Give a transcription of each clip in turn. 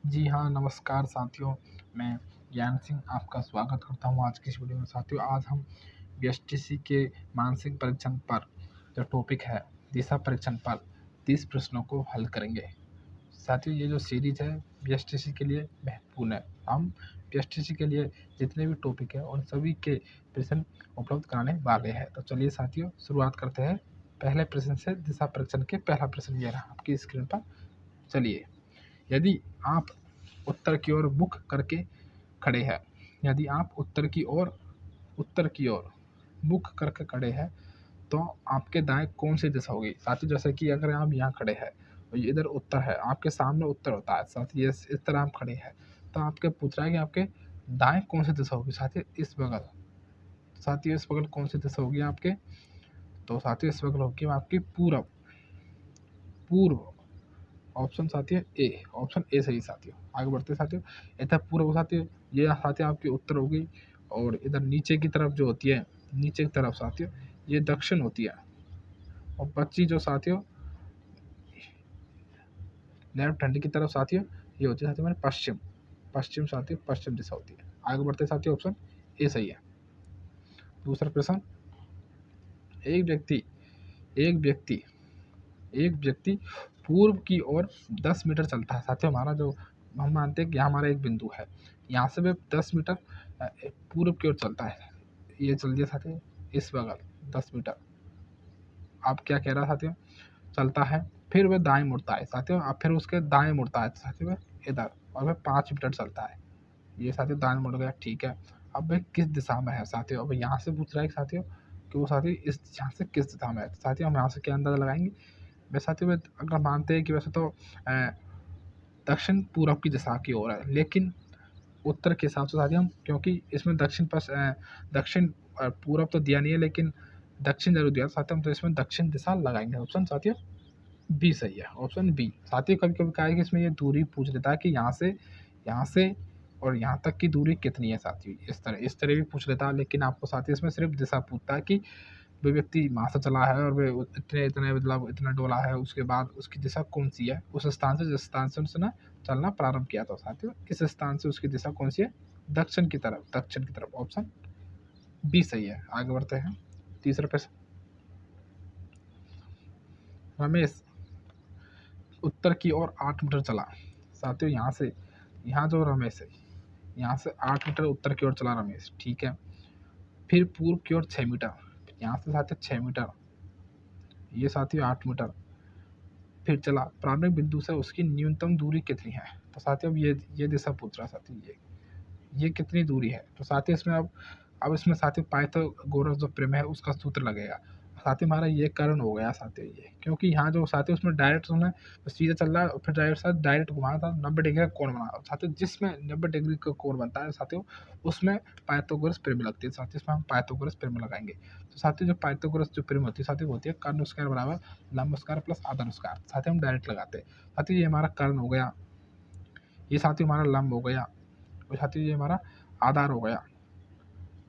जी हाँ, नमस्कार साथियों, मैं ज्ञान सिंह आपका स्वागत करता हूँ आज की इस वीडियो में। साथियों, आज हम बीएसटीसी के मानसिक परीक्षण पर जो टॉपिक है, दिशा परीक्षण पर 30 प्रश्नों को हल करेंगे। साथियों, ये जो सीरीज़ है बीएसटीसी के लिए महत्वपूर्ण है। हम बीएसटीसी के लिए जितने भी टॉपिक हैं उन सभी के प्रश्न उपलब्ध कराने वाले हैं। तो चलिए साथियों, शुरुआत करते हैं पहले प्रश्न से। दिशा परीक्षण के पहला प्रश्न ये रहा आपकी स्क्रीन पर। चलिए, यदि आप उत्तर की ओर मुख करके खड़े हैं, यदि आप उत्तर की ओर मुख करके खड़े हैं, तो आपके दाएं कौन सी दिशा होगी? साथियों, जैसे कि अगर आप यहाँ खड़े हैं और ये इधर उत्तर है, आपके सामने उत्तर होता है। साथियों, इस तरह आप खड़े हैं, तो आपके पूछ रहा है कि आपके दाएं कौन सी दिशा होगी? साथियों, इस बगल। साथियों, इस बगल कौन सी दिशा होगी आपके? तो साथियों, इस बगल होगी आपकी पूरब। पूर्व। ऑप्शन साथियों ए, ऑप्शन ए सही। साथियों, आगे बढ़ते साथियों। इधर पूर्व साथियों, ये साथियों आपकी उत्तर होगी। और इधर नीचे की तरफ जो होती है, नीचे की तरफ साथियों, ये दक्षिण होती है। और बच्ची जो साथियों लेफ्ट हैंड की तरफ साथियों, ये होती है साथियों हमारे पश्चिम। पश्चिम साथियों, पश्चिम दिशा होती है। आगे बढ़ते साथियों, ऑप्शन ए सही है। दूसरा प्रश्न। एक व्यक्ति एक व्यक्ति एक व्यक्ति पूर्व की ओर 10 मीटर चलता है। साथियों, हमारा जो हम मानते हैं कि यहाँ हमारा एक बिंदु है, यहाँ से वह 10 मीटर पूर्व की ओर चलता है। ये चल दिया साथियों इस बगल 10 मीटर। आप क्या कह रहा है साथियों? चलता है, फिर वह दाएं मुड़ता है साथियों, अब फिर उसके दाएं मुड़ता है साथियों वह इधर, और वह 5 मीटर चलता है। ये साथियों दाएं मुड़ गया, ठीक है। अब वह किस दिशा में है साथियों? अब यहाँ से पूछ रहा है साथियों कि वो साथियों इस यहाँ से किस दिशा में है। साथियों, हम यहाँ से क्या अंदाजा लगाएंगे? वैसे साथियों अगर मानते हैं कि वैसे तो दक्षिण पूरब की दिशा की ओर है, लेकिन उत्तर के हिसाब से साथियों हम, क्योंकि इसमें दक्षिण पूरब तो दिया नहीं है, लेकिन दक्षिण जरूर दिया साथियों, हम तो इसमें दक्षिण दिशा लगाएंगे। ऑप्शन साथियों बी सही है। Option B. साथियों, कभी कभी क्या है कि इसमें ये दूरी पूछ लेता है कि यहाँ से और यहाँ तक की दूरी कितनी है साथियों। इस तरह भी पूछ लेता है, लेकिन आपको साथियों इसमें सिर्फ दिशा पूछता है कि वो व्यक्ति वहाँ से चला है और वो इतने इतने मतलब इतना डोला है, उसके बाद उसकी दिशा कौन सी है, उस स्थान से जिस स्थान से उसने चलना प्रारंभ किया था साथियों, इस स्थान से उसकी दिशा कौन सी है? दक्षिण की तरफ, दक्षिण की तरफ। ऑप्शन बी सही है। आगे बढ़ते हैं। तीसरा प्रश्न। रमेश उत्तर की ओर 8 मीटर चला। साथियों, यहाँ जो रमेश है, यहाँ से 8 मीटर उत्तर की ओर चला रमेश, ठीक है। फिर पूर्व की ओर 6 मीटर, यहाँ से साथियों 6 मीटर, ये साथियों 8 मीटर। फिर चला प्रारंभिक बिंदु से उसकी न्यूनतम दूरी कितनी है? तो साथियों अब ये दिशा पूछ रहा है साथियों, ये कितनी दूरी है? तो साथियों इसमें अब इसमें साथियों पाइथागोरस जो प्रमेय है उसका सूत्र लगेगा। साथियों हमारा ये कारण हो गया साथियों, ये क्योंकि यहाँ जो साथियों उसमें डायरेक्ट उसने सीधा चल रहा है और फिर डायरेक्ट घुमाना था, 90 डिग्री का कोण बना साथियों, जिसमें 90 डिग्री का कोण बनता है साथियों, उसमें पाइथागोरस प्रमेय लगती है साथियों, इसमें हम पाइथागोरस प्रमेय लगाएंगे। तो साथियों जो पाइथागोरस जो प्रमेय होती है साथियों, होती है कर्ण स्क्वायर बराबर लंब स्क्वायर प्लस आधार स्क्वायर। साथियों हम डायरेक्ट लगाते हैं। साथियों ये हमारा कर्ण हो गया, ये साथियों हमारा लंब हो गया, और साथियों ये हमारा आधार हो गया,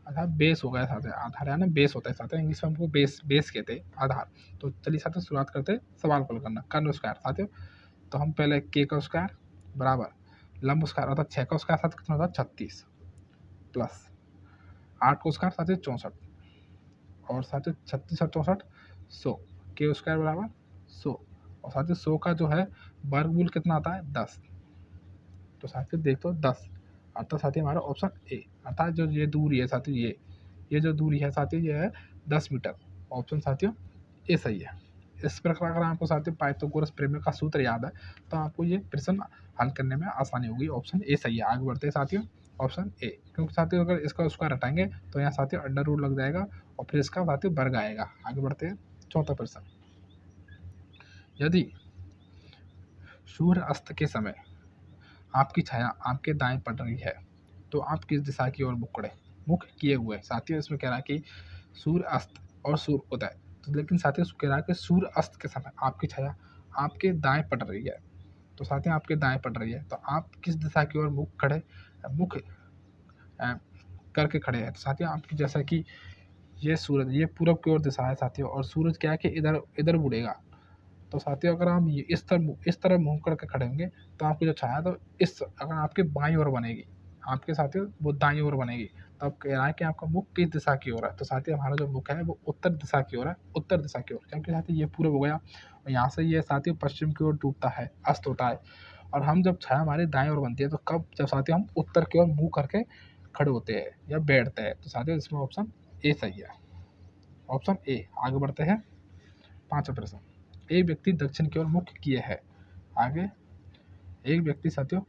आधार बेस हो गया साथियों। आधार है ना, बेस होता है साथियों, इंग्लिश में हमको बेस कहते हैं, आधार। तो चलिए साथियों शुरुआत करते हैं सवाल को करना। कर्ण स्क्वायर साथियों, तो हम पहले के का स्क्वायर बराबर लंब स्क्वायर अर्थात 6 का स्क्वायर साथ कितना होता है 36 प्लस 8 को स्क्वायर साथियों 64, और साथियों 36 और 64 100, के स्क्वायर बराबर 100, और साथियों 100 का जो है वर्गमूल कितना आता है 10। तो साथियों देख तो 10, अर्थात साथियों हमारा ऑप्शन ए, अर्थात जो ये दूरी है साथियों, ये जो दूरी है साथियों ये है 10 मीटर। ऑप्शन साथियों ए सही है। इस प्रकार अगर आपको साथियों पाइथागोरस प्रमेय का सूत्र याद है तो आपको ये प्रश्न हल करने में आसानी होगी। ऑप्शन ए सही है। आगे बढ़ते हैं साथियों। ऑप्शन ए, क्योंकि साथियों अगर इसका स्क्वायर हटाएंगे तो यहाँ साथियों अंडर रूट लग जाएगा और फिर इसका साथियों वर्ग आएगा। आगे बढ़ते हैं। चौथा प्रश्न। यदि सूर्य अस्त के समय आपकी छाया आपके दाएं पड़ रही है तो आप किस दिशा की ओर मुख किए हुए? साथियों इसमें कह रहा है कि सूर्य अस्त और सूर्य उदय, तो लेकिन साथियों कह रहा है कि सूर्य अस्त के समय आपकी छाया आपके दाएं पड़ रही है। तो साथियों आपके दाएं पड़ रही है तो आप किस दिशा की ओर मुख करके खड़े हैं? तो साथियों आपकी जैसा कि ये सूरज ये पूरब की ओर दिशा है साथियों, और सूरज क्या है कि इधर इधर मुड़ेगा। तो साथियों अगर हम ये इस तरह मुँह करके खड़े होंगे तो आपकी जो छाया तो इस अगर आपके बाईं ओर बनेगी, आपके साथियों वो दाईं ओर बनेगी। तो अब कह रहा है कि आपका मुख किस दिशा की ओर है? तो साथियों हमारा जो मुख है वो उत्तर दिशा की ओर है, उत्तर दिशा की ओर। क्योंकि साथियों ये पूरब हो गया और यहाँ से ये साथियों पश्चिम की ओर डूबता है, अस्त होता है। और हम जब छाया हमारी दाएँ ओर बनती है तो कब? जब साथियों हम उत्तर की ओर मुँह करके खड़े होते हैं या बैठते हैं। तो साथियों इसमें ऑप्शन ए सही है। Option A. आगे बढ़ते हैं 5वां प्रश्न। एक व्यक्ति दक्षिण की ओर मुख किए है। आगे एक व्यक्ति साथियों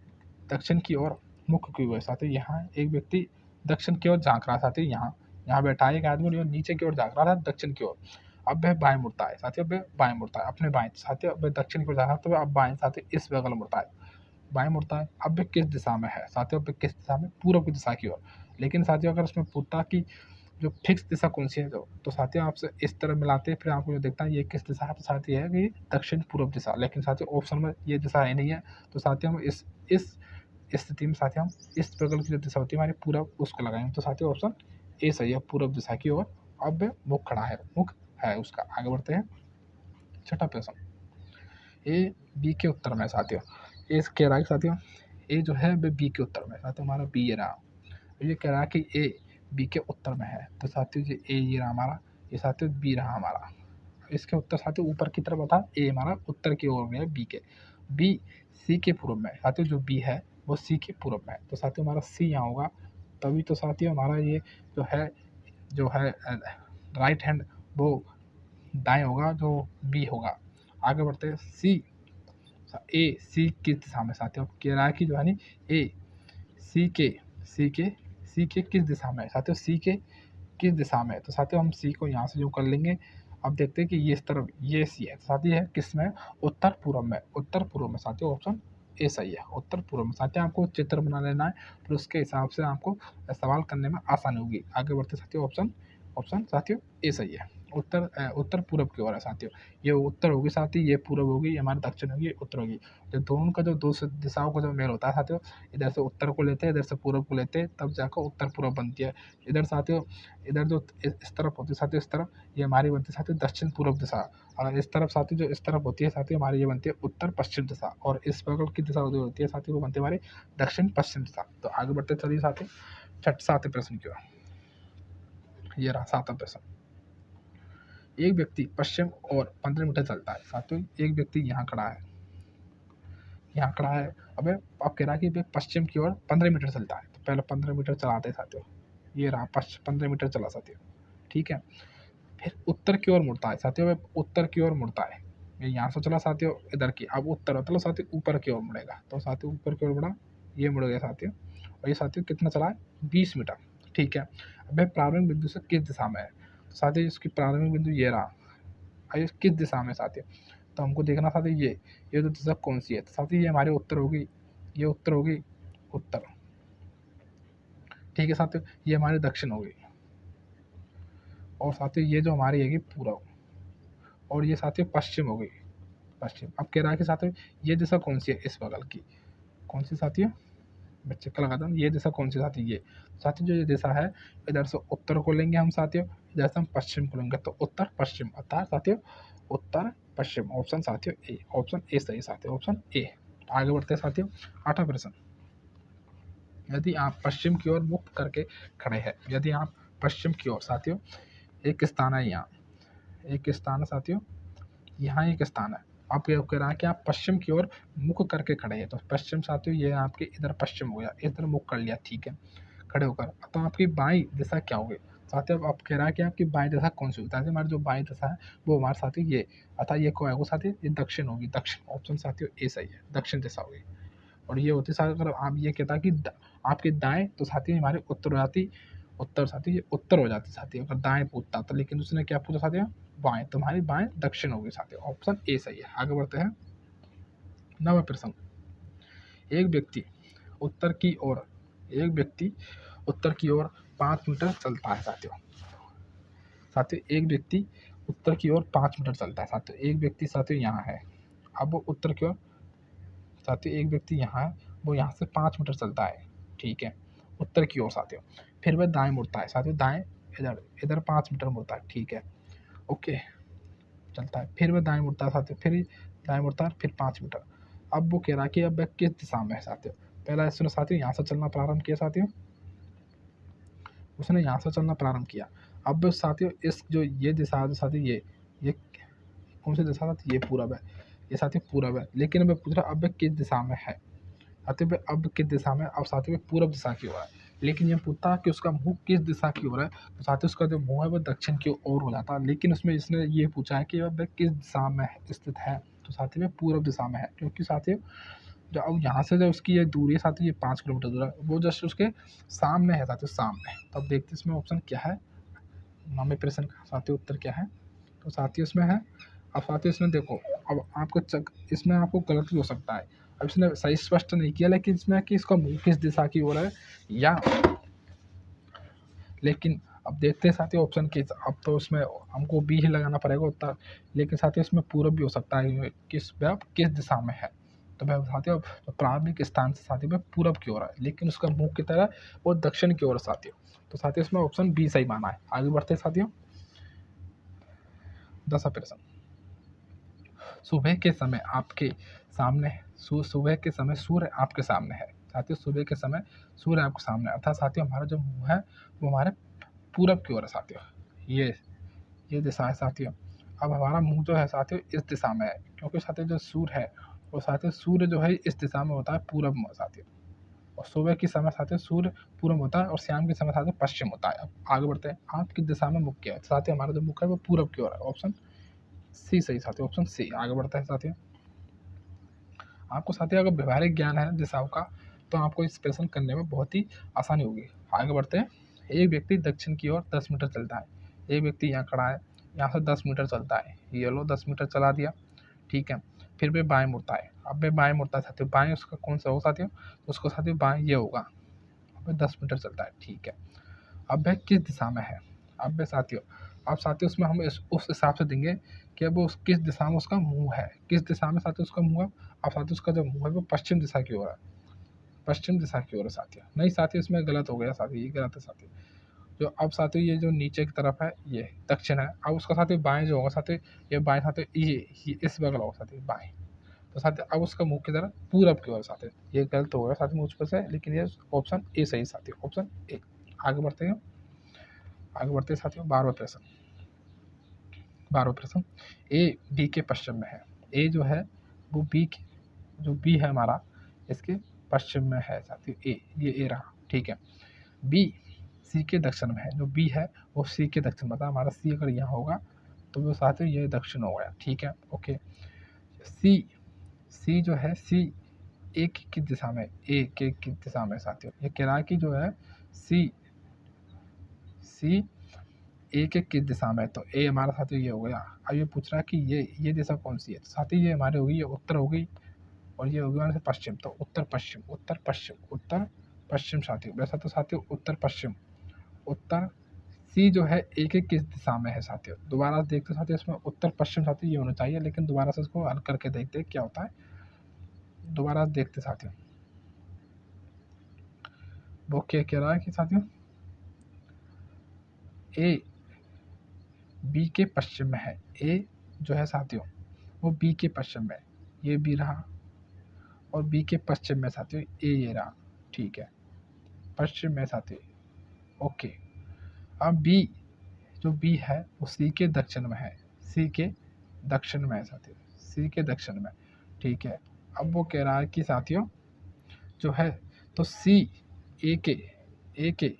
दक्षिण की ओर मुख किए हुए है। साथियों यहाँ एक व्यक्ति दक्षिण की ओर झाँक रहा है। साथियों यहाँ बैठा है एक आदमी और नीचे की ओर झाँक रहा था दक्षिण की ओर। अब वह बाएँ मुड़ता है। साथियों वह बाएँ मुड़ता है, अपने बाएँ। साथियों वह दक्षिण की ओर जा रहा है तो वह अब बाएँ साथियों इस बगल मुड़ता है, बाएँ मुड़ता है। अब वह किस दिशा में है? साथियों वह किस दिशा में? पूर्व की दिशा की ओर। लेकिन साथियों अगर उसमें पूछता कि जो फिक्स दिशा कौन सी है, तो साथियों आपसे इस तरह मिलाते हैं फिर आपको जो दिखता है ये किस दिशा है, तो साथियों है कि दक्षिण पूर्व दिशा। लेकिन साथियों ऑप्शन में ये दिशा है नहीं है। तो साथियों हम इस स्थिति में साथियों हम इस बगल की जो दिशा होती है हमारी पूरब, उसको लगाएंगे। तो साथियों ऑप्शन ए सही है, पूर्व दिशा की ओर अब मुख खड़ा है, मुख है उसका। आगे बढ़ते हैं 6वां प्रश्न। ए बी के उत्तर में। साथियों ए कह रहा है साथियों ए जो है वह बी के उत्तर में। साथियों हमारा बी ये रहा। ये कह रहा है कि ए बी के उत्तर में है। तो साथियों ये ए ये रहा हमारा, ये साथियों बी रहा हमारा। इसके उत्तर साथियों ऊपर की तरफ था, ए हमारा उत्तर की ओर में है बी के। बी सी के पूर्व में। साथियों जो बी है वो सी के पूर्व में है। तो साथियों हमारा सी यहाँ होगा। तभी तो साथियों हमारा ये जो है राइट हैंड वो दाएं होगा, जो बी होगा। आगे बढ़ते हैं सी। ए सी किस दिशा में? साथियों कह रहा है कि जो है नी ए सी के सी के सी के किस दिशा में? साथियों सी के किस दिशा में? तो साथियों हम सी को यहाँ से जो कर लेंगे। अब देखते हैं कि ये इस तरफ ये सी है। साथियों है किस में? उत्तर पूर्व में। उत्तर पूर्व में साथियों ऑप्शन ए सही है, उत्तर पूर्व में। साथियों आपको चित्र बना लेना है, फिर उसके हिसाब से आपको सवाल करने में आसानी होगी। आगे बढ़ते साथियों ऑप्शन ऑप्शन साथियों ए सही है। उत्तर पूरब की ओर है साथियों। ये उत्तर होगी साथियों, ये पूरब होगी, ये हमारी दक्षिण होगी, ये उत्तर होगी। जो दोनों का जो दो दिशाओं का जो मेल होता है साथियों, इधर से उत्तर को लेते हैं, इधर से पूरब को लेते हैं, तब जाकर उत्तर पूरब बनती है। इधर साथियों इधर जो इस तरफ होती है साथियों, इस तरफ ये हमारी बनती है साथियों दक्षिण पूरब दिशा। और इस तरफ साथियों जो इस तरफ होती है साथियों हमारी ये बनती है उत्तर पश्चिम दिशा। और इस बगल की दिशा जो होती है साथियों वो बनती है हमारी दक्षिण पश्चिम दिशा। तो आगे बढ़ते चलिए साथियों 7वें प्रश्न की ओर। ये रहा 7वां प्रश्न। एक व्यक्ति पश्चिम और 15 मीटर चलता है। साथियों एक व्यक्ति यहाँ खड़ा है, यहाँ खड़ा है। अब कह रहा है कि पश्चिम की ओर 15 मीटर चलता है। तो पहले 15 मीटर चलाते हैं साथियों। ये रहा 15 मीटर चला साथियों, ठीक है। फिर उत्तर की ओर मुड़ता है साथियों, वह उत्तर की ओर मुड़ता है। ये यहाँ से चला साथियों इधर की, अब उत्तर मतलब साथियों ऊपर की ओर मुड़ेगा। तो साथियों ऊपर की ओर मुड़ा, ये मुड़ गया साथियों। और ये साथियों कितना चला है? 20 मीटर, ठीक है। अब वह प्रारंभिक बिंदु से किस दिशा में है? तो साथियों इसकी प्रारंभिक बिंदु ये रहा। अब ये किस दिशा में साथियों? तो हमको देखना साथियों ये जो दिशा कौन सी है? तो साथियों ये हमारे उत्तर होगी, ये उत्तर होगी, उत्तर, ठीक है साथियों। ये हमारी दक्षिण होगी और साथियों ये जो हमारी है पूर्व, और ये साथियों पश्चिम हो गई, पश्चिम। अब कह रहा है कि साथियों ये दिशा कौन सी है? इस बगल की कौन सी साथियों? मैं चक्कर लगाता हूँ, ये दिशा कौन सी साथियों? ये साथियों जो ये दिशा है, इधर से उत्तर को लेंगे हम साथियों, इधर से हम पश्चिम को लेंगे। तो उत्तर पश्चिम अर्थात साथियों उत्तर पश्चिम। ऑप्शन साथियों ए, ऑप्शन ए सही साथियों, ऑप्शन ए। आगे बढ़ते हैं साथियों 8वां प्रश्न। यदि आप पश्चिम की ओर मुख करके खड़े हैं, यदि आप पश्चिम की ओर साथियों, एक स्थान है यहाँ, एक स्थान है साथियों, यहाँ एक स्थान है। आप ये कह रहा है कि आप पश्चिम की ओर मुख करके खड़े हैं। तो पश्चिम साथियों ये आपके इधर पश्चिम हो गया, इधर मुख कर लिया, ठीक है, खड़े होकर। तो आपकी बाई दिशा क्या होगी साथियों? अब आप कह रहा है कि आपकी बाई दिशा कौन सी होती है? हमारी जो बाई दिशा है वो हमारे साथियों ये, अर्थात ये क्या होगा साथियों? ये दक्षिण होगी, दक्षिण। ऑप्शन साथियों ए सही है, दक्षिण दिशा होगी। और ये होती साथियों अगर आप ये कहता कि आपके दाएं, तो साथियों हमारे उत्तर हो जाती, उत्तर साथियों ये उत्तर हो जाती साथियों अगर दाएं पूछता। तो लेकिन उसने क्या पूछा साथियों? बाएं। तुम्हारी बाएं दक्षिण होगी साथियों, ऑप्शन ए सही है। आगे बढ़ते हैं 9वां प्रश्न। एक व्यक्ति उत्तर की ओर एक व्यक्ति उत्तर की ओर 5 मीटर चलता है साथियों। साथियों एक व्यक्ति उत्तर की ओर 5 मीटर चलता है साथियों। एक व्यक्ति साथियों यहाँ है, अब वो उत्तर की ओर साथियों एक व्यक्ति यहाँ है, वो यहाँ से 5 मीटर चलता है, ठीक है, उत्तर की ओर साथियों। फिर वह दाएं मुड़ता है साथियों, दाएं इधर इधर 5 मीटर मुड़ता है, ठीक है, ओके। चलता है, फिर वह दाएं मुड़ता है साथियों, फिर दाएं मुड़ता है, फिर 5 मीटर। अब वो कह रहा है कि अब वह किस दिशा में है साथियों। पहला इसने साथियों यहाँ से चलना प्रारंभ किया साथियों, उसने यहाँ से चलना प्रारंभ किया। अब साथियों इस जो ये दिशा है साथियों, ये कौन सी दिशा है? ये पूरब है, ये साथियों पूरब है। लेकिन अब पूछ रहा अब वह किस दिशा में है साथियों, वह अब किस दिशा में? अब साथियों पूरब दिशा की ओर है। लेकिन ये पूछता है कि उसका मुंह किस दिशा की ओर है, तो साथियों उसका जो मुंह है वो दक्षिण की ओर हो जाता है। लेकिन उसमें इसने ये पूछा है कि वह किस दिशा में स्थित है, तो साथियों वह पूरब दिशा में है। क्योंकि साथियों जो अब यहाँ से जो उसकी ये दूरी है साथियों, ये 5 किलोमीटर दूर है, वो जस्ट उसके सामने है साथियों, सामने। तो अब देखते हैं इसमें ऑप्शन क्या है, नौवें प्रश्न का साथियों उत्तर क्या है। तो साथियों इसमें है, अब साथियों इसमें देखो, अब आपको इसमें आपको गलत भी हो सकता है। अब इसने सही स्पष्ट नहीं किया, लेकिन इसमें कि इसका मुंह किस दिशा की ओर है, या लेकिन अब देखते हैं साथियों ऑप्शन किस, अब तो उसमें हमको बी ही लगाना पड़ेगा उत्तर। लेकिन साथियों इसमें पूरब भी हो सकता है, किस दिशा में है। तो वह साथियों प्रारंभिक स्थान से साथियों में पूरब की ओर है, लेकिन उसका मुंह की तरह वो दक्षिण की ओर साथियों। तो साथियों इसमें ऑप्शन बी सही माना है। आगे बढ़ते हैं साथियों, 10वां प्रश्न। सुबह के समय आपके सामने, सुबह के समय सूर्य आपके सामने है साथियों, सुबह के समय सूर्य आपके सामने, अर्थात साथियों हमारा जो मुंह है वो हमारे पूरब की ओर है साथियों। ये दिशा है साथियों। अब हमारा मुंह जो है साथियों इस दिशा में है, क्योंकि साथियों जो सूर्य है वो साथियों सूर्य जो है इस दिशा में होता है, पूरब में साथियों। और सुबह के समय साथियों सूर्य पूरब होता है और शाम के समय साथियों पश्चिम होता है। अब आगे बढ़ते हैं, आप किस दिशा में मुख किया है साथियों, हमारा जो मुख है वो पूरब की ओर है, ऑप्शन सी सही साथियों, ऑप्शन सी। आगे बढ़ते हैं साथियों, आपको साथियों अगर व्यवहारिक ज्ञान है दिशाओं का, तो आपको इस प्रश्न करने में बहुत ही आसानी होगी। आगे बढ़ते हैं, एक व्यक्ति दक्षिण की ओर 10 मीटर चलता है, एक व्यक्ति यहाँ खड़ा है, यहाँ से 10 मीटर चलता है, ये लो 10 मीटर चला दिया, ठीक है। फिर वे बाएं मुड़ता है, अब वे बाएं मुड़ता है साथियों, बाएं उसका कौन सा होगा साथियों, उसको साथियों बाएं ये होगा, अब वे 10 मीटर चलता है, ठीक है। अब वह किस दिशा में है, अब वह साथियों, अब साथियों उसमें हम उस हिसाब से देंगे कि अब वो किस दिशा में उसका मुंह है, किस दिशा में साथियों उसका मुंह है। अब साथियों उसका जो मुंह है वो पश्चिम दिशा की ओर है, पश्चिम दिशा की ओर है साथियों। नहीं साथियों इसमें गलत हो गया साथियों, ये गलत है साथियों। जो अब साथियों ये जो नीचे की तरफ है ये दक्षिण है, अब उसका साथियों बाएं जो होगा साथियों, ये बाएं साथियों ये इस बगल होगा साथियों बाएं। तो साथियों अब उसका मुंह की तरफ पूरब की ओर साथियों, ये गलत हो गया साथियों मुझ पर से, लेकिन ये ऑप्शन ए सही साथियों, ऑप्शन ए। आगे बढ़ते हैं, आगे बढ़ते हैं साथियों, 12वां प्रश्न। 12वां प्रश्न, ए बी के पश्चिम में है, ए जो है वो बी जो बी है हमारा इसके पश्चिम में है साथियों, ये ए रहा, ठीक है। बी सी के दक्षिण में है, जो बी है वो सी के दक्षिण में था, हमारा सी अगर यहाँ होगा तो वो साथियों ये दक्षिण हो गया, ठीक है, ओके। सी सी जो है सी ए की दिशा में, ए के की दिशा में साथियों, ये कह रहा है कि जो है सी सी ए के किस दिशा में है, तो ए हमारा साथियों ये हो गया। अब ये पूछ रहा है कि ये दिशा कौन सी है, तो साथियों ये हमारी होगी, ये उत्तर होगी, और ये होगी हमारे से पश्चिम, तो उत्तर पश्चिम, उत्तर पश्चिम, उत्तर पश्चिम साथियों। वैसा तो साथियों उत्तर पश्चिम, उत्तर सी जो है ए के किस दिशा में है साथियों, दोबारा देखते साथियों इसमें उत्तर पश्चिम साथियों ये होना चाहिए, लेकिन दोबारा से इसको हल करके देखते क्या होता है, दोबारा देखते साथियों। वो क्या कह रहा है कि साथियों ए बी के पश्चिम में है, ए जो है साथियों वो बी के पश्चिम में, ये बी रहा, और बी के पश्चिम में साथियों ए ये रहा, ठीक है, पश्चिम में साथियों, ओके। अब बी जो बी है वो सी के दक्षिण में है, सी के दक्षिण में है साथियों, सी के दक्षिण में, ठीक है। अब वो कह रहा है कि साथियों जो है तो सी ए के ए के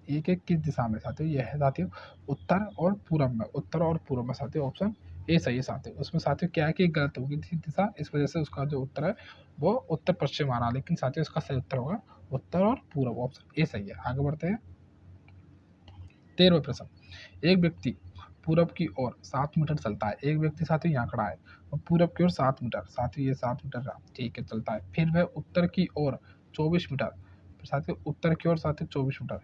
ए के किस दिशा में साथियों, ये है साथियों उत्तर और पूरब में, उत्तर और पूरब में साथियों, ऑप्शन ए सही है साथियों। उसमें साथियों क्या है कि गलत होगी थी दिशा, इस वजह से उसका जो उत्तर है वो उत्तर पश्चिम आ रहा, लेकिन साथियों इसका सही उत्तर होगा उत्तर और पूरब, ऑप्शन ए सही है। आगे बढ़ते हैं, 13वां प्रश्न। एक व्यक्ति पूरब की ओर 7 मीटर चलता है, एक व्यक्ति साथियों यहाँ खड़ा है और पूरब की ओर 7 मीटर, साथियों ये 7 मीटर रहा, ठीक है, चलता है। फिर वह उत्तर की ओर 24 मीटर, साथियों उत्तर की ओर साथियों 24 मीटर,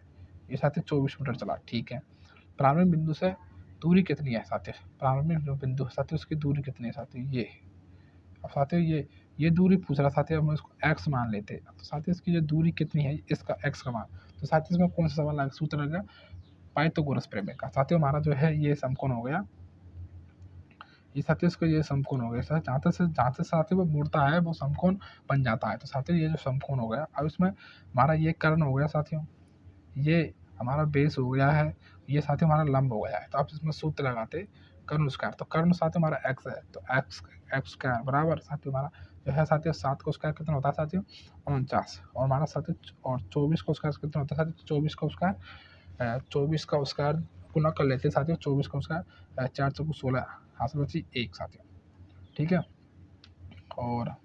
ये साथियों 24 मीटर चला, ठीक है। प्रारंभिक बिंदु से दूरी कितनी है साथियों, प्रारंभिक जो बिंदु है साथियों उसकी दूरी कितनी है साथियों, ये। अब साथियों ये दूरी पूछ रहा साथियों, हम इसको एक्स मान लेते हैं, तो साथियों इसकी जो दूरी कितनी है इसका एक्स का मान, तो साथियों इसमें कौन सा सवाल सूत्र लगेगा, पाइथागोरस प्रमेय का। साथियों हमारा जो है ये समकोण हो गया ये साथियों इसको ये समकोण हो गया। जहाँ से साथियों वो मुड़ता है वो समकोण बन जाता है। तो साथियों ये जो समकोण हो गया, अब इसमें हमारा ये कर्ण हो गया साथियों, ये हमारा बेस हो गया है, ये साथियों हमारा लंब हो गया है। तो आप इसमें सूत्र लगाते कर्ण स्क्वायर, तो कर्ण साथियों हमारा एक्स है, तो एक्स स्क्वायर बराबर साथियों हमारा जो है साथियों 7 का स्क्वायर कितना होता है साथियों 49, और हमारा साथियों और 24 का स्क्वायर कितना होता है साथियों 24 का स्क्वायर गुना कर लेते हैं साथियों 24 का स्क्वायर 4 चौको 16 हासिल बची 1 साथियों, ठीक है। और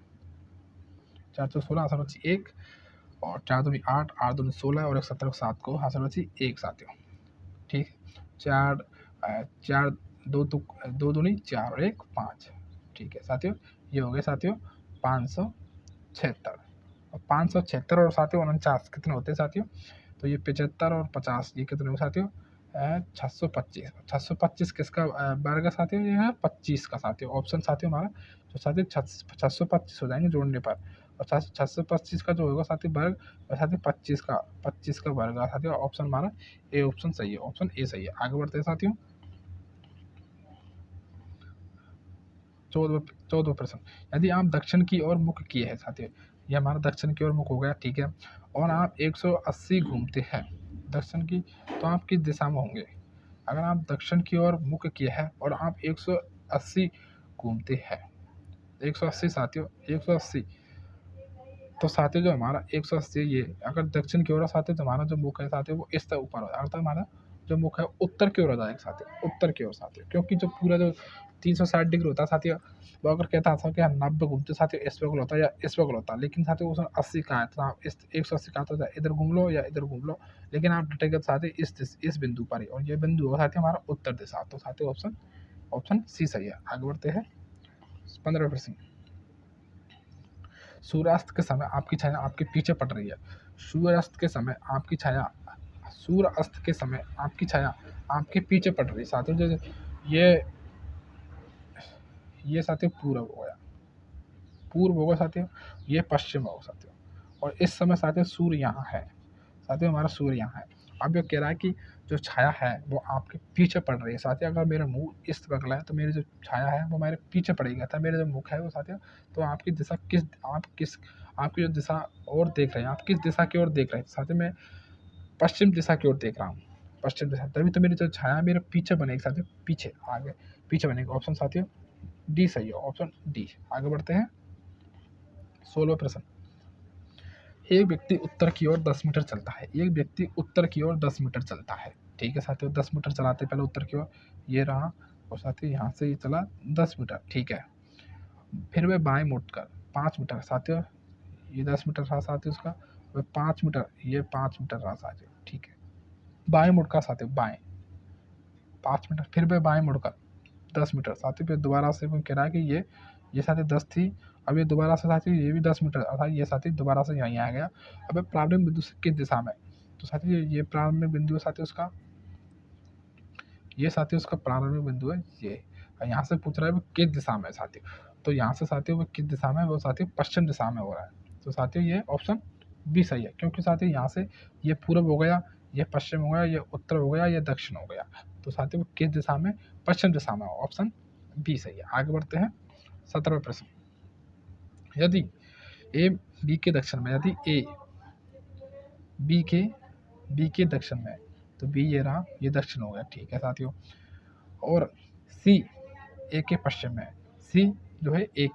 4 चौको 16 हासिल बची 1, और 4 दूनी 8, 8 दूनी 16 और 1 17 7 को हासिल बची 1 साथियों, ठीक है। 4 दो दूनी 4 और 1 5, ठीक है साथियों। ये हो गए साथियों 576, और 576 और साथियों 49 कितने होते हैं साथियों, तो ये 75 और 50 ये कितने हो साथियों 625। 625 किसका वर्ग है साथियों, ये है 25 का साथियों। ऑप्शन साथियों हमारा जो साथियों 625 हो जाएंगे जोड़ने पर, और 625 का जो होगा साथियों वर्ग, और साथियों 25 का वर्ग है साथियों। ऑप्शन हमारा ए ऑप्शन सही है, ऑप्शन ए सही है। आगे बढ़ते हैं साथियों 14 प्रश्न। यदि आप दक्षिण की ओर मुख किए हैं साथियों, ये हमारा दक्षिण की ओर मुख हो गया, ठीक है, और आप 180 घूमते हैं दक्षिण की, तो आप किस दिशा में होंगे। अगर आप दक्षिण की ओर मुख किए हैं और आप 180 घूमते हैं, 180 साथियों 180, तो साथियों जो हमारा 180 ये अगर दक्षिण की ओर है साथियों, तो हमारा जो मुख है साथियों वो इस तरह ऊपर हो जाएगा, अर्थात हमारा जो मुख है उत्तर की ओर हो जाएगा साथियों, उत्तर की ओर साथियों, क्योंकि जो पूरा जो 360 डिग्री होता है साथियों, वो अगर कहता था कि 90 घूमते साथियों इस बगल होता है या इस बगल होता है, लेकिन साथियों उसने 80 कहा है, तो आप इस 180 कहा था इधर घूम लो या इधर घूम लो, लेकिन आप डटेगा साथियों इस बिंदु पर ही, और ये बिंदु होगा साथियों हमारा उत्तर दिशा। तो साथियों ऑप्शन सी सही है। आगे बढ़ते हैं 15%। सूर्यास्त के समय आपकी छाया आपके पीछे पड़ रही है। सूर्यास्त के समय आपकी छाया सूर्यास्त के समय आपकी छाया आपके पीछे पड़ रही है साथियों। जो ये ये साथियों पूर्व होगा साथियों, ये पश्चिम होगा साथियों, और इस समय साथियों सूर्य यहाँ है साथियों, हमारा सूर्य यहाँ है। अब ये कह रहा है कि जो छाया है वो आपके पीछे पड़ रही है साथियों। अगर मेरा मुंह इस बगल है तो मेरी जो छाया है वो मेरे पीछे पड़ेगी, था मेरा जो मुख है वो साथियों, तो आपकी दिशा आपकी जो दिशा और देख रहे हैं, आप किस दिशा की ओर देख रहे हैं साथियों, मैं पश्चिम दिशा की ओर देख रहा हूँ, पश्चिम दिशा, तभी तो मेरी जो छाया मेरे पीछे बनेगी साथियों, पीछे आगे पीछे बनेगी। ऑप्शन साथियों डी सही है, ऑप्शन डी। आगे बढ़ते हैं 16 प्रश्न। एक व्यक्ति उत्तर की ओर 10 मीटर चलता है, एक व्यक्ति उत्तर की ओर 10 मीटर चलता है, ठीक है साथियों। 10 मीटर चलाते पहले उत्तर की ओर, ये रहा, और साथियों यहाँ से ये चला 10 मीटर, ठीक है। फिर वह बाएं मुड़कर 5 मीटर साथियों, ये 10 मीटर रहा साथियों उसका, वह 5 मीटर, ये 5 मीटर रहा साथियों, ठीक है। बाएं मुड़का साथियों, बाएं 5 मीटर, फिर वह बाएं मुड़कर 10 मीटर साथियों, फिर दोबारा से वो कह रहा है कि ये साथियों 10 थी, अब ये दोबारा से साथियों ये भी 10 मीटर, अर्थात ये साथियों दोबारा से यहीं आ गया। अब प्रारंभिक बिंदु से किस दिशा में, तो साथियों ये प्रारंभिक बिंदु है साथियों उसका, ये साथियों उसका प्रारंभिक बिंदु है ये, यहाँ से पूछ रहा है वो किस दिशा में साथियों, तो यहाँ से साथियों वो किस दिशा में, वो साथियों पश्चिम दिशा में हो रहा है। तो साथियों ये ऑप्शन बी सही है, क्योंकि साथियों यहाँ से ये पूर्व हो गया, ये पश्चिम हो गया, ये उत्तर हो गया, ये दक्षिण हो गया, तो साथियों वो किस दिशा में, पश्चिम दिशा में, ऑप्शन बी सही है। आगे बढ़ते हैं 17वां प्रश्न। यदि ए बी के दक्षिण में, यदि ए बी के दक्षिण में, तो बी ये रहा, ये दक्षिण हो गया, ठीक है साथियों। और सी ए के पश्चिम में, सी जो है ए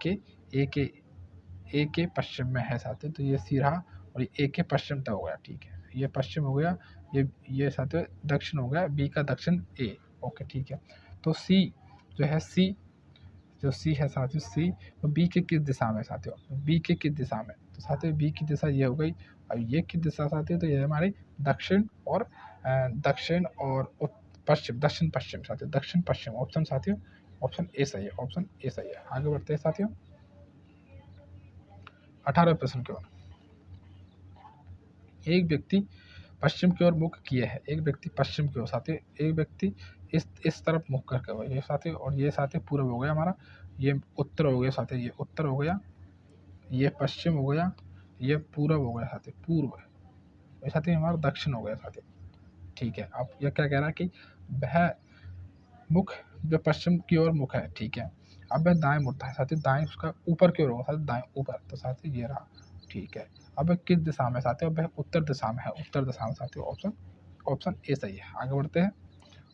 के पश्चिम में है साथियों, तो ये सी रहा, और ये ए के पश्चिम तक हो गया, ठीक है, ये पश्चिम हो गया, ये साथियों दक्षिण हो गया, बी का दक्षिण ए, ओके ठीक है। तो सी जो है सी है साथियों, सी तो बी के किस दिशा में साथियों, बी के किस दिशा में, तो साथियों बी की दिशा ये हो गई, और ये किस दिशा साथियों, तो ये हमारी दक्षिण और पश्चिम, दक्षिण पश्चिम साथियों, दक्षिण पश्चिम, ऑप्शन साथियों ऑप्शन ए सही है, ऑप्शन ए सही है। आगे बढ़ते हैं साथियों 18वें प्रश्न की ओर। एक व्यक्ति पश्चिम की ओर मुख किए है, एक व्यक्ति पश्चिम की ओर साथियों, एक व्यक्ति इस तरफ मुख करके हुआ, ये साथियों, और ये साथियों पूर्व हो गया हमारा, ये उत्तर हो गया साथियों, ये उत्तर हो गया, ये पश्चिम हो गया, ये पूर्व हो गया साथियों, पूर्व, ये साथियों हमारा दक्षिण हो गया साथियों, ठीक है। अब यह क्या कह रहा है कि वह मुख जो पश्चिम की ओर मुख है, ठीक है, अब वह दाएं मुड़ता है साथियों, दाएं उसका ऊपर की ओर होगा साथियों, दाएं ऊपर, तो साथियों ये रहा। ठीक है, अब वह किस दिशा में साथियों, अब वह उत्तर दिशा में है, उत्तर दिशा में साथियों, ऑप्शन ऑप्शन ए सही है। आगे बढ़ते हैं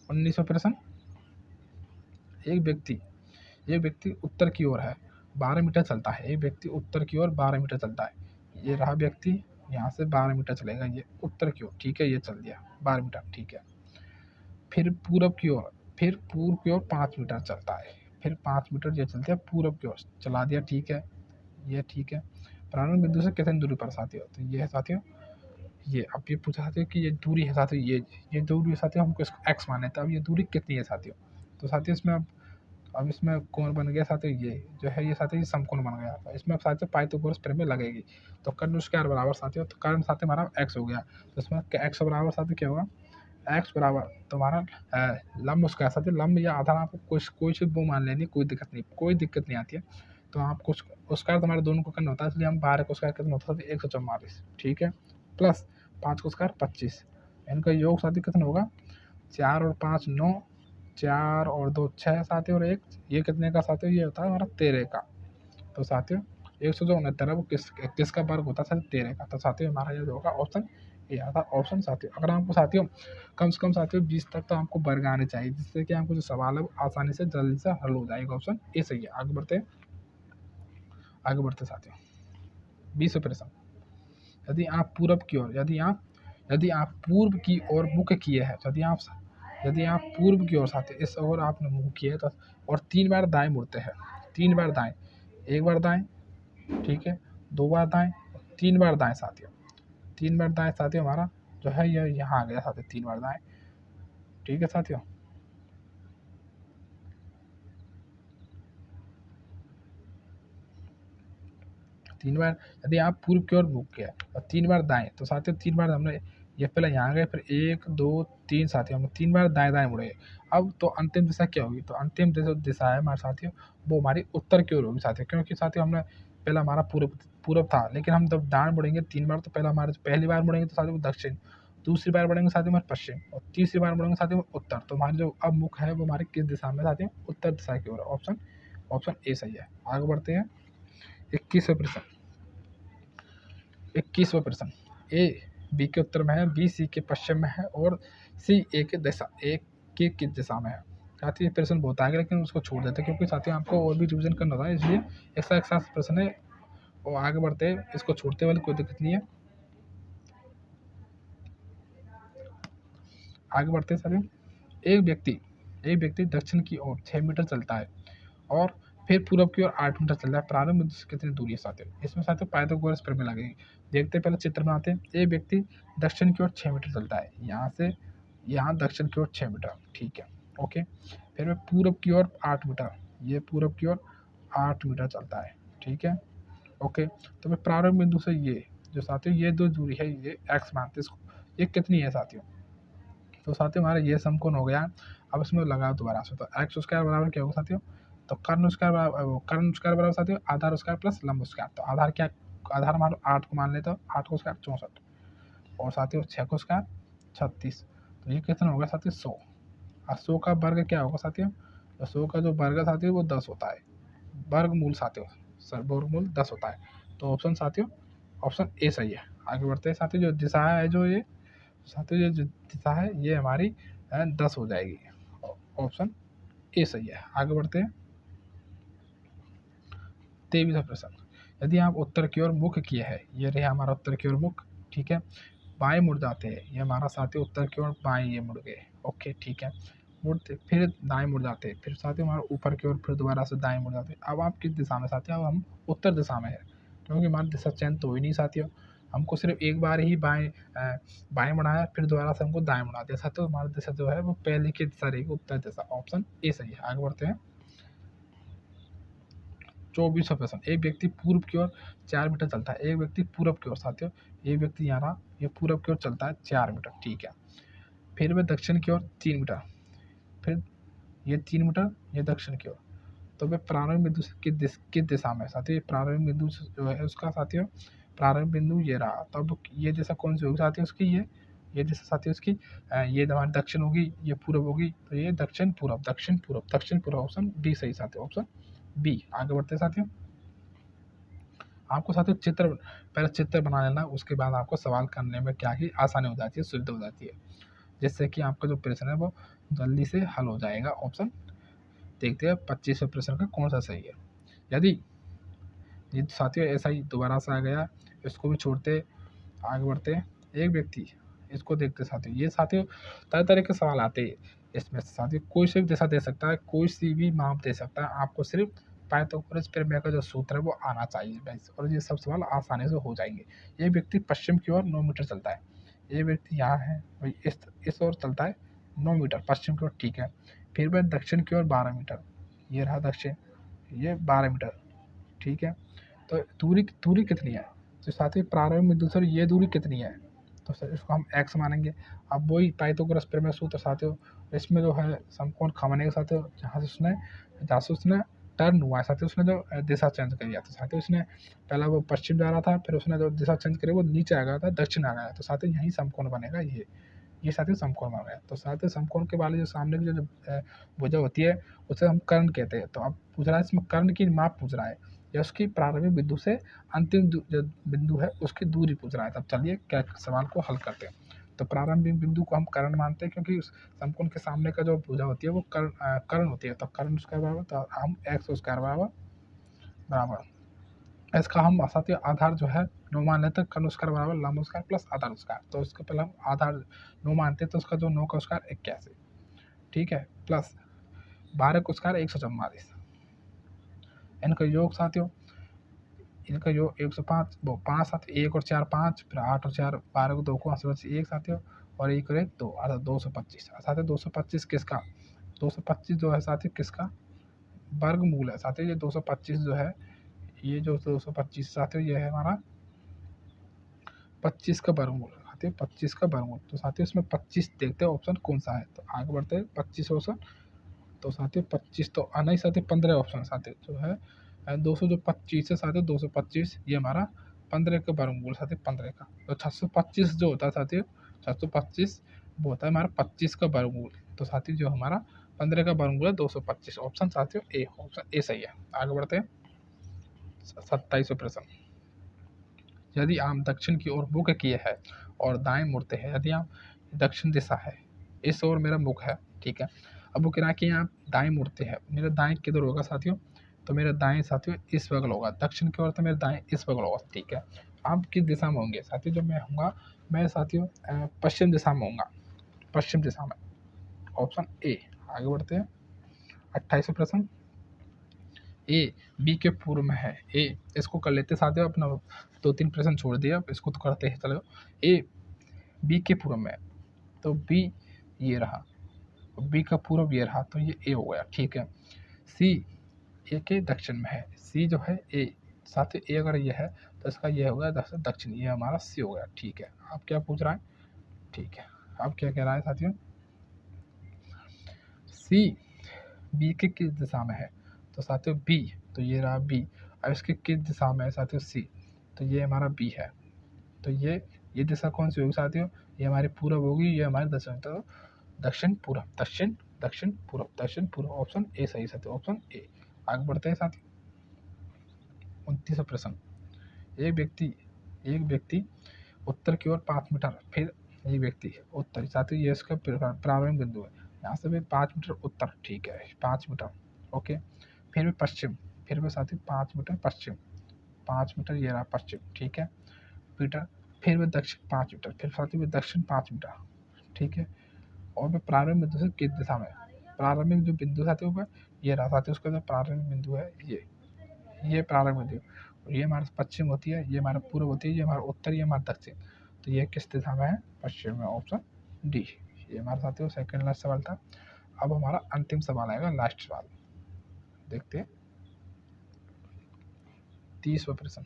19वां प्रश्न। एक व्यक्ति एक व्यक्ति उत्तर की ओर है, 12 मीटर चलता है। एक व्यक्ति उत्तर की ओर 12 मीटर चलता है। ये रहा व्यक्ति, यहाँ से 12 मीटर चलेगा, ये उत्तर की ओर। ठीक है, ये चल दिया 12 मीटर। ठीक है, फिर पूरब की ओर, फिर पूर्व की ओर 5 मीटर चलता है। फिर 5 मीटर ये चलते हैं पूरब की ओर, चला दिया। ठीक है, ये ठीक है। प्रारंभ बिंदु से कितनी दूरी पर साथियों, तो ये है साथियों, ये अब ये पूछा साथियों कि ये दूरी है साथियों, ये दूरी है साथियों, हमको इसको एक्स माने, तो अब ये दूरी कितनी है साथियों। तो साथियों इसमें अब इसमें कोण बन गया साथियों, ये जो है ये साथियों ये समकोण बन गया। तो इसमें अब साथियों पाइथागोरस प्रमेय लगेगी। तो कर्ण स्क्वायर बराबर साथियों, तो कर्ण साथियों हमारा एक्स हो गया, तो इसमें एक्स बराबर साथियों क्या होगा, एक्स बराबर तुम्हारा लंब स्क्वायर साथियों, लंब या आधार आपको कोई सी वो मान लेनी, कोई दिक्कत नहीं आती है। तो आप कुछ स्क्वायर तुम्हारे दोनों को करना होता है, इसलिए हम 12 को स्क्वायर कितना होता है 144। ठीक है, प्लस 5 को स्क्वायर 25, इनका योग साथियों कितना होगा, 4 और 5 9, 4 और 2 6 साथियों, और एक ये कितने का साथियों, ये होता है हमारा 13 का। तो साथियों 169 वो किसका वर्ग होता है साथियों, 13 का। तो साथियों हमारा ये जो होगा ऑप्शन ये आता है ऑप्शन साथियों। अगर आपको साथियों कम से कम साथियों 20 तक तो आपको वर्ग आने चाहिए, जिससे कि आपको जो सवाल है वो आसानी से जल्दी से हल हो जाएगा। ऑप्शन ए सही है। आगे बढ़ते साथियों 20 प्रश्न। यदि आप पूरब की ओर, यदि आप पूर्व की ओर मुख किए हैं, यदि आप पूर्व की ओर साथियों इस ओर आपने मुंह किया है, तो और 3 बार दाएं मुड़ते हैं, 3 बार दाएं, एक बार दाएं, ठीक है, 2 बार दाएं, 3 बार दाएं साथियों, 3 बार दाएं साथियों, हमारा जो है ये यहाँ आ गया साथियों, 3 बार दाएं। ठीक है साथियों, तीन बार यदि आप पूर्व की ओर मुख किया और 3 बार दाएं, तो साथियों 3 बार हमने ये पहले यहाँ गए, फिर 1 2 3 साथियों हम 3 बार दाएं दाएं मुड़े। अब तो अंतिम दिशा क्या होगी, तो अंतिम दिशा है हमारे साथियों, वो हमारी उत्तर की ओर होगी साथियों, क्योंकि साथियों हमने पहला हमारा पूर्व था, लेकिन हम जब दाएं मुड़ेंगे 3 बार, तो पहला हमारे पहली बार मुड़ेंगे तो साथियों दक्षिण, दूसरी बार बढ़ेंगे साथियों हमारे पश्चिम, और तीसरी बार बढ़ेंगे साथियों उत्तर। तो हमारी जो अब मुख है वो हमारी किस दिशा में साथियों, उत्तर दिशा की ओर। ऑप्शन ऑप्शन ए सही है। आगे बढ़ते हैं 21वें प्रश्न। 21वां प्रश्न। ए बी के उत्तर में है, बी सी के पश्चिम में है, और सी ए के दिशा ए के किस दिशा में है। साथियों ये प्रश्न बहुत आगे, लेकिन उसको छोड़ देते हैं क्योंकि साथियों आपको और भी रिविजन करना था, इसलिए एक साथ प्रश्न है और आगे बढ़ते हैं, इसको छोड़ते वाली कोई दिक्कत नहीं है। आगे बढ़ते हैं साथियों। एक व्यक्ति दक्षिण की ओर 6 मीटर चलता है और फिर पूरब की ओर 8 मीटर चलता है। प्रारंभ बिंदु से कितनी दूरी है साथियों, इसमें साथियों पाइथागोरस प्रमेय लगेगी। देखते हैं पहले चित्र बनाते हैं। एक व्यक्ति दक्षिण की ओर 6 मीटर चलता है, यहाँ से यहाँ दक्षिण की ओर 6 मीटर। ठीक है, ओके। फिर मैं पूरब की ओर 8 मीटर, ये पूरब की ओर 8 मीटर चलता है। ठीक है, ओके। तो मैं प्रारंभ बिंदु से ये जो साथियों ये दो दूरी है, ये एक्स मानते हैं इसको, ये कितनी है साथियों, तो साथियों हमारा ये समकोण हो गया। अब इसमें लगाओ दोबारा से, तो एक्स स्क्वायर बराबर क्या होगा साथियों, तो कर्ण स्क्वायर बराबर साथियों आधार स्क्वायर प्लस लंब स्क्वायर। तो आधार क्या, आधार हमारा 8 को मान लेते हो, 8 को स्क्वायर 64, और साथियों 6 को स्क्वायर 36। तो ये कितना होगा साथियों 100। और 100 का वर्ग क्या होगा साथियों, तो 100 का जो वर्ग है साथियों वो 10 होता है। वर्गमूल साथियों, वर्गमूल 10 होता है। तो ऑप्शन साथियों ऑप्शन ए सही है। आगे बढ़ते हैं साथियों, जो दिशा है जो ये साथियों ये जो दिशा है ये हमारी 10 हो जाएगी। ऑप्शन ए सही है। आगे बढ़ते हैं 23वां प्रश्न। यदि आप उत्तर की ओर मुख किए हैं, ये रहे हमारा उत्तर की ओर मुख, ठीक है, बाएं मुड़ जाते हैं, ये हमारा साथी उत्तर की ओर बाएं ये मुड़ गए, ओके ठीक है, मुड़ते फिर दाएं मुड़ जाते हैं, फिर साथी हमारा ऊपर की ओर फिर दोबारा से दाएं मुड़ जाते हैं। अब आप किस दिशा में साथी, अब हम उत्तर दिशा में है, क्योंकि हमारी दिशा चयन तो ही नहीं साथियों, हमको सिर्फ एक बार ही बाएं मुड़ाया, फिर दोबारा से हमको दाएं मुड़ा दिया साथियों, हमारी दिशा जो है वो पहले की दिशा रहेगी, उत्तर दिशा। ऑप्शन ए सही है। आगे बढ़ते हैं 24वां प्रश्न। एक व्यक्ति पूर्व की ओर 4 मीटर चलता है, एक व्यक्ति पूरब की ओर साथियों, एक व्यक्ति यहाँ रहा, ये पूरब की ओर चलता है 4 मीटर, ठीक है, फिर वह दक्षिण की ओर 3 मीटर, फिर ये 3 मीटर, ये दक्षिण की ओर। तो वह प्रारंभ बिंदु से किस दिशा में साथियों, प्रारंभ बिंदु जो है उसका साथियों प्रारंभ बिंदु ये रहा, तो अब ये दिशा कौन सी होगी साथियों उसकी, ये दिशा साथियों उसकी ये हमारी दक्षिण होगी, ये पूरब होगी, तो ये दक्षिण पूरब, दक्षिण पूरब, दक्षिण पूरब। ऑप्शन बी सही साथियों, ऑप्शन बी। आगे बढ़ते हैं साथियों। आपको साथियों पहले चित्र बना लेना, उसके बाद आपको सवाल करने में क्या ही आसानी हो जाती है, सुविधा हो जाती है, जिससे कि आपका जो प्रश्न है वो जल्दी से हल हो जाएगा। ऑप्शन देखते हैं 25वें प्रश्न का कौन सा सही है। यदि ये साथियों ऐसा ही दोबारा से आ गया, इसको भी छोड़ते आगे बढ़ते हैं। एक व्यक्ति, इसको देखते साथियों, ये साथियों तरह तरह के सवाल आते हैं इसमें साथियों, कोई सी भी दिशा दे सकता है, कोई सी भी माप दे सकता है, आपको सिर्फ पाइथागोरस प्रमेय का जो सूत्र है वो आना चाहिए बस, और ये सब सवाल आसानी से हो जाएंगे। ये व्यक्ति पश्चिम की ओर 9 मीटर चलता है, ये व्यक्ति यहाँ है भाई, इस ओर चलता है 9 मीटर पश्चिम की ओर, ठीक है। फिर वह दक्षिण की ओर 12 मीटर, ये रहा दक्षिण, ये 12 मीटर, ठीक है। तो दूरी दूरी कितनी है, तो साथ ही प्रारंभिक बिंदु से ये दूरी कितनी है, तो सर इसको हम x मानेंगे। अब वही पाइथागोरस प्रमेय सूत्र साथियों, इसमें जो है समकोण खमने के साथियों, जहाँ से उसने टर्न हुआ है साथियों, उसने जो दिशा चेंज करी है, तो साथियों उसने पहला वो पश्चिम जा रहा था, फिर उसने जो दिशा चेंज करी वो नीचे आ गया था, दक्षिण आ गया, तो साथियों यही समकोण बनेगा, ये साथियों समकोण बन गया। तो साथियों समकोण के वाले जो सामने की जो भुजा होती है उसे हम कर्ण कहते हैं। तो अब पूछ रहा है इसमें कर्ण की माप पूछ रहा है, या उसकी प्रारंभिक बिंदु से अंतिम जो बिंदु है उसकी दूरी पूछ रहा है। तब चलिए क्या सवाल को हल करते हैं। तो प्रारंभिक बिंदु को हम कर्ण मानते हैं, क्योंकि उस समकोण के सामने का जो भुजा होती है वो कर्ण होती है, तो कर्ण स्क्वायर बराबर, तो हम एक्स स्क्वायर बराबर इसका हम साथियों आधार जो है 9 मान लेते हैं, कर्ण स्क्वायर बराबर लंब स्क्वायर प्लस आधार स्क्वायर। तो इसके पहले हम आधार 9 मानते हैं, तो उसका जो 9 का स्क्वायर 81, ठीक है, प्लस 12 का स्क्वायर 144, इनका योग साथियों, इनका योग 105, वो 5 साथ 1 और 4 5, फिर 8 और 4 12 को 2 को 1 साथियों, और 1 और 1 2, अर्थात 225 साथियों। 225 किसका, 225 जो है साथियों किसका वर्गमूल है साथियों, ये 225 जो है, ये जो 225 साथियों ये है हमारा 25 का वर्गमूल साथियों, 25 का वर्गमूल। तो साथियों इसमें 25 देखते हैं ऑप्शन कौन सा है, तो आगे बढ़ते हैं 25 ऑप्शन। तो साथियों 25 तो नहीं साथियों 15 ऑप्शन साथियों जो है 200 जो 25 है साथियों 225, ये हमारा 15 का वर्गमूल साथियों 15 का। तो 625 जो होता है साथियों 625 वो होता है हमारा 25 का वर्गमूल। तो साथियों जो हमारा 15 का वर्गमूल है 225, ऑप्शन साथियों ए, ऑप्शन ए सही है। आगे बढ़ते हैं 27वां प्रश्न। यदि आप दक्षिण की ओर मुख किए हैं और दाएं मुड़ते हैं, यदि आप दक्षिण दिशा है, इस ओर मेरा मुख है, ठीक है। अब वो कह रहा है कि आप दाएं मुड़ते हैं, मेरा दाएं किधर होगा साथियों, तो मेरा दाएं साथियों इस बगल होगा, दक्षिण की ओर तो मेरा दाएं इस बगल होगा, ठीक है। आप किस दिशा में होंगे साथियों, जो मैं होऊंगा, मैं साथियों पश्चिम दिशा में होऊंगा, पश्चिम दिशा में, ऑप्शन ए। आगे बढ़ते हैं 28वां प्रश्न। ए बी के पूर्व में है, ए इसको कर लेते साथियों, अपना 2-3 प्रश्न छोड़ दिया, इसको तो करते हैं चलो। ए बी के पूर्व में, तो बी ये रहा, बी का पूर्व ये रहा, तो ये ए हो गया, ठीक है। सी ए के दक्षिण में है, सी जो है ए साथ ए अगर ये है तो इसका ये हो गया दक्षिण, ये हमारा सी हो गया, ठीक है। आप क्या पूछ रहा है, ठीक है, अब क्या कह रहा है साथियों, सी बी के किस दिशा में है, तो साथियों बी, तो ये रहा बी। अब इसके किस दिशा में है साथियों सी, तो ये हमारा बी है, तो ये दिशा कौन सी होगी साथियों, ये हमारी पूरब होगी, ये हमारी दक्षिण, तो दक्षिण पूरब, दक्षिण दक्षिण पूरब, दक्षिण पूरब, ऑप्शन ए सही साथियों, ऑप्शन ए। आगे बढ़ते हैं साथियों 29वां प्रश्न। एक व्यक्ति उत्तर की ओर 5 मीटर, फिर ये व्यक्ति उत्तर साथियों, ये इसका प्रारंभिक बिंदु है, यहाँ से भी 5 मीटर उत्तर, ठीक है 5 मीटर, ओके। फिर भी पश्चिम, फिर भी साथियों 5 मीटर पश्चिम, 5 मीटर ये रहा पश्चिम, ठीक है मीटर। फिर भी दक्षिण 5 मीटर, फिर साथियों भी दक्षिण 5 मीटर, ठीक है। और मैं प्रारंभिक बिंदु से किस दिशा में, प्रारंभिक जो बिंदु साथियों पर ये रहा साथियों, उसका जो प्रारंभिक बिंदु है ये प्रारंभिक बिंदु, और ये हमारा पश्चिम होती है, ये हमारा पूर्व होती है, ये हमारा उत्तर, ये हमारा दक्षिण, तो ये किस दिशा में है, पश्चिम में, ऑप्शन डी। ये हमारा साथियों सेकंड लास्ट सवाल था। अब हमारा अंतिम सवाल आएगा, लास्ट सवाल देखते हैं 30वां प्रश्न।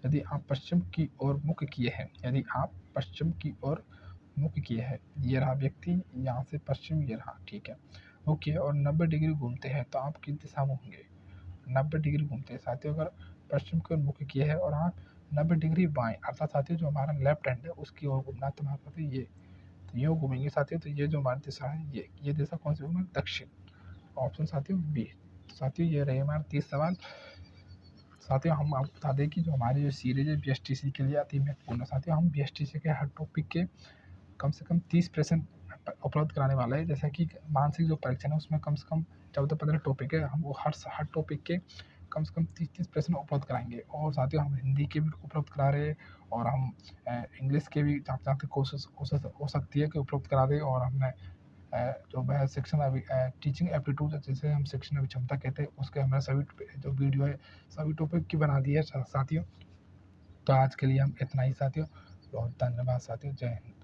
यदि आप पश्चिम की ओर मुख किए हैं, यदि आप पश्चिम की ओर मुख किए हैं, ये रहा व्यक्ति, यहाँ से पश्चिम ये रहा, ठीक है, ओके, और 90 डिग्री घूमते हैं, तो आप किस दिशा में होंगे, 90 डिग्री घूमते हैं साथियों, अगर पश्चिम की ओर मुख किए हैं और आप 90 डिग्री बाएं, अर्थात साथियों जो हमारा लेफ्ट हैंड है उसकी ओर घूमना है, तो हमारे साथियों ये, तो ये घूमेंगे साथियों, तो ये जो हमारी दिशा है, ये दिशा कौन सी होगी, दक्षिण, ऑप्शन साथियों बी। साथियों ये रहे हमारे 30 सवाल। साथियों हम आपको बता दें कि जो हमारी जो सीरीज है बीएसटीसी के लिए अति महत्वपूर्ण है। साथियों हम बीएसटीसी के हर टॉपिक के कम से कम 30 प्रश्न उपलब्ध कराने वाला है। जैसा कि मानसिक जो परीक्षण है उसमें कम से कम 14-15 टॉपिक है, हम वो हर टॉपिक के कम से कम 30-30 प्रश्न उपलब्ध कराएंगे। और साथियों हम हिंदी के भी उपलब्ध करा रहे हैं और हम इंग्लिश के भी जहाँ तक कोशिश कोशिश हो सकती है कि उपलब्ध करा दें। और हमने जो है शिक्षण टीचिंग एप्टीट्यूड जिसे हम शिक्षण अभिक्षमता कहते हैं उसके हमने सभी जो वीडियो है सभी टॉपिक की बना दी है साथियों। तो आज के लिए हम इतना ही साथियों, बहुत धन्यवाद साथियों, जय हिंद।